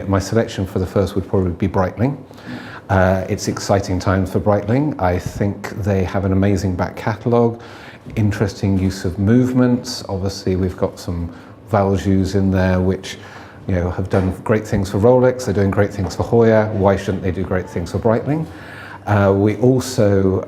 my selection for the first would probably be Breitling. It's exciting times for Breitling. I think they have an amazing back catalogue, interesting use of movements. Obviously, we've got some Values in there which have done great things for Rolex. They're doing great things for Hoya. Why shouldn't they do great things for Breitling? We also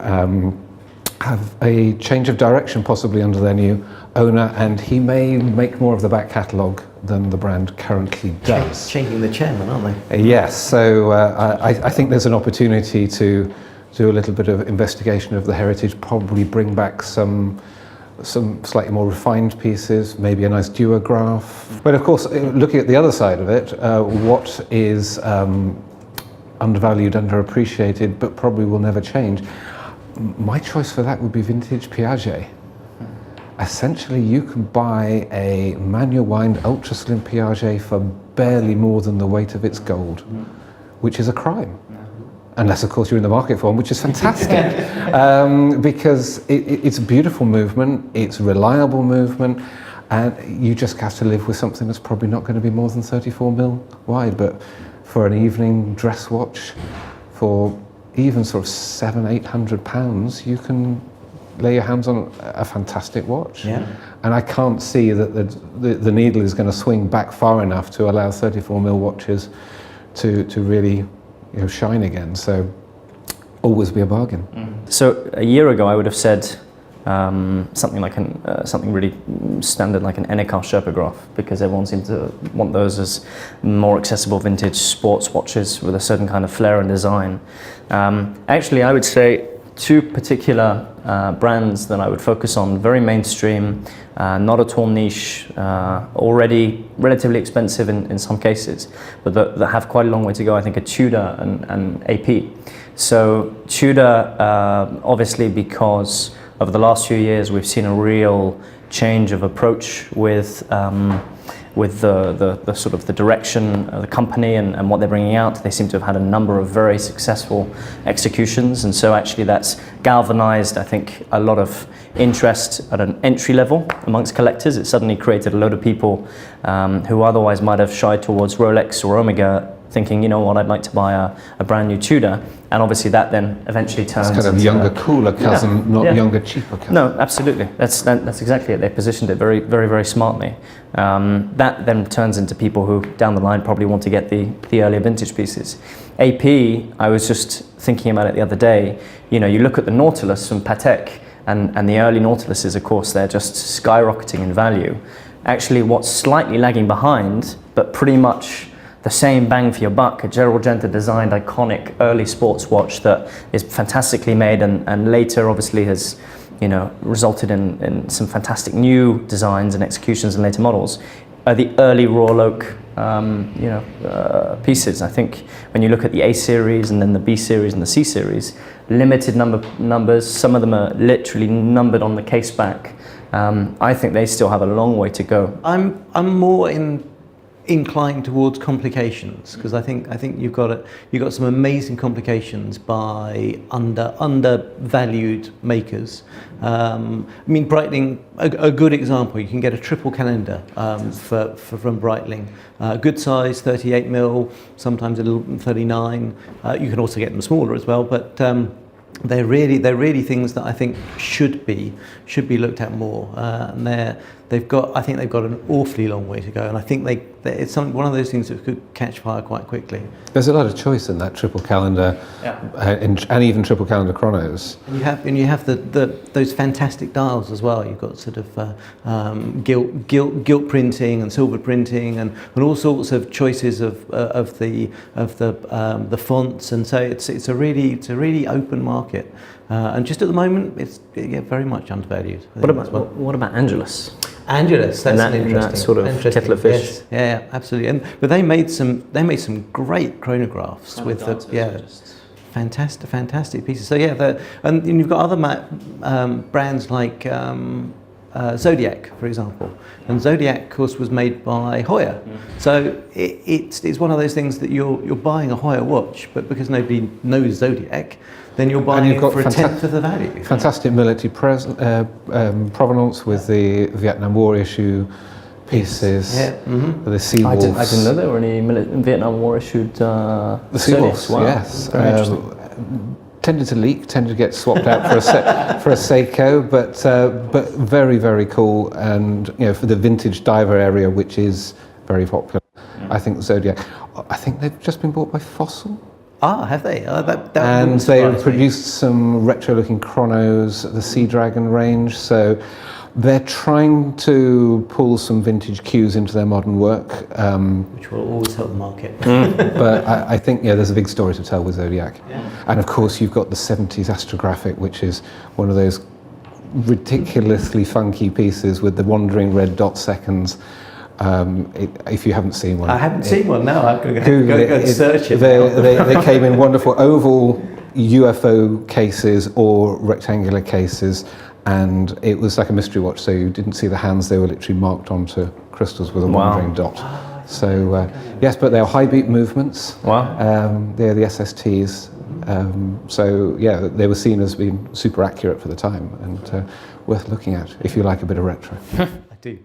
have a change of direction possibly under their new owner, and he may make more of the back catalogue than the brand currently does. Changing the chairman, aren't they? Yes, so I think there's an opportunity to do a little bit of investigation of the heritage, probably bring back some slightly more refined pieces, maybe a nice duograph. But of course, looking at the other side of it, what is undervalued, underappreciated, but probably will never change? My choice for that would be vintage Piaget. Essentially, you can buy a manual wind ultra slim Piaget for barely more than the weight of its gold, which is a crime. Unless, of course, you're in the market for one, which is fantastic. Because it's a beautiful movement, it's reliable movement, and you just have to live with something that's probably not going to be more than 34 mil wide. But for an evening dress watch, for even sort of £700-800, you can lay your hands on a fantastic watch. Yeah. And I can't see that the needle is going to swing back far enough to allow 34 mil watches to really shine again. So always be a bargain. So a year ago I would have said something like something really standard like an Ennekar Sherpograph, because everyone seemed to want those as more accessible vintage sports watches with a certain kind of flair and design. Actually, I would say two particular brands that I would focus on, very mainstream, not at all niche, already relatively expensive in some cases, but that have quite a long way to go, I think, are Tudor and AP. So Tudor, obviously because over the last few years we've seen a real change of approach with the sort of the direction of the company and what they're bringing out. They seem to have had a number of very successful executions, and so actually that's galvanized, I think, a lot of interest at an entry level amongst collectors. It suddenly created a load of people who otherwise might have shied towards Rolex or Omega, thinking, you know what, I'd like to buy a brand new Tudor, and obviously that then eventually turns it's kind of into younger, cooler cousin, not younger, cheaper cousin. No, absolutely. That's exactly it. They positioned it very, very, very smartly. That then turns into people who, down the line, probably want to get the earlier vintage pieces. AP, I was just thinking about it the other day. You look at the Nautilus from Patek, and the early Nautiluses, of course, they're just skyrocketing in value. Actually, what's slightly lagging behind, but pretty much the same bang for your buck, a Gerald Genta designed iconic early sports watch that is fantastically made and later obviously has resulted in some fantastic new designs and executions and later models, are the early Royal Oak pieces. I think when you look at the A series and then the B series and the C series, limited numbers, some of them are literally numbered on the case back. I think they still have a long way to go. I'm more inclined towards complications, because I think you've got some amazing complications by undervalued makers. I mean, Breitling, a good example. You can get a triple calendar from Breitling, good size, 38 mil, sometimes a little 39. You can also get them smaller as well, but they're really things that I think should be looked at more. And I think they've got an awfully long way to go, and I think it's one of those things that could catch fire quite quickly. There's a lot of choice in that triple calendar, and even triple calendar chronos. And you have those fantastic dials as well. You've got sort of gilt printing and silver printing and all sorts of choices of the fonts, and so it's a really open market. And just at the moment, it's very much undervalued. What about Angelus? Angelus, that's an interesting, that sort of kettle of fish. Yes. Yeah, absolutely. But they made some great chronographs with fantastic pieces. So and you've got other brands like Zodiac, for example, and Zodiac, of course, was made by Hoya. So it's one of those things that you're buying a Hoya watch, but because nobody knows Zodiac, then you're buying it for a tenth of the value. Fantastic military provenance with the Vietnam War issue pieces. Yeah. The sea I wolves. didn't know there were any Vietnam War issued The sea wolves, Wow. yes. Very interesting. Tended to leak, tended to get swapped out for a Seiko, but very, very cool. And for the vintage diver area, which is very popular, I think Zodiac. I think they've just been bought by Fossil. Ah, have they? That And wouldn't they surprise me. produced some retro-looking chronos at the Sea Dragon range. So they're trying to pull some vintage cues into their modern work. Which will always help the market. But I think there's a big story to tell with Zodiac. And of course you've got the 70s astrographic, which is one of those ridiculously funky pieces with the wandering red dot seconds. If you haven't seen one, I haven't seen one. No, I'm going to Google go and search it. They came in wonderful oval UFO cases or rectangular cases, and it was like a mystery watch, so you didn't see the hands, they were literally marked onto crystals with a wandering dot. So yes, but they're high beat movements. Wow. They're the SSTs. So yeah, they were seen as being super accurate for the time and worth looking at if you like a bit of retro. I do.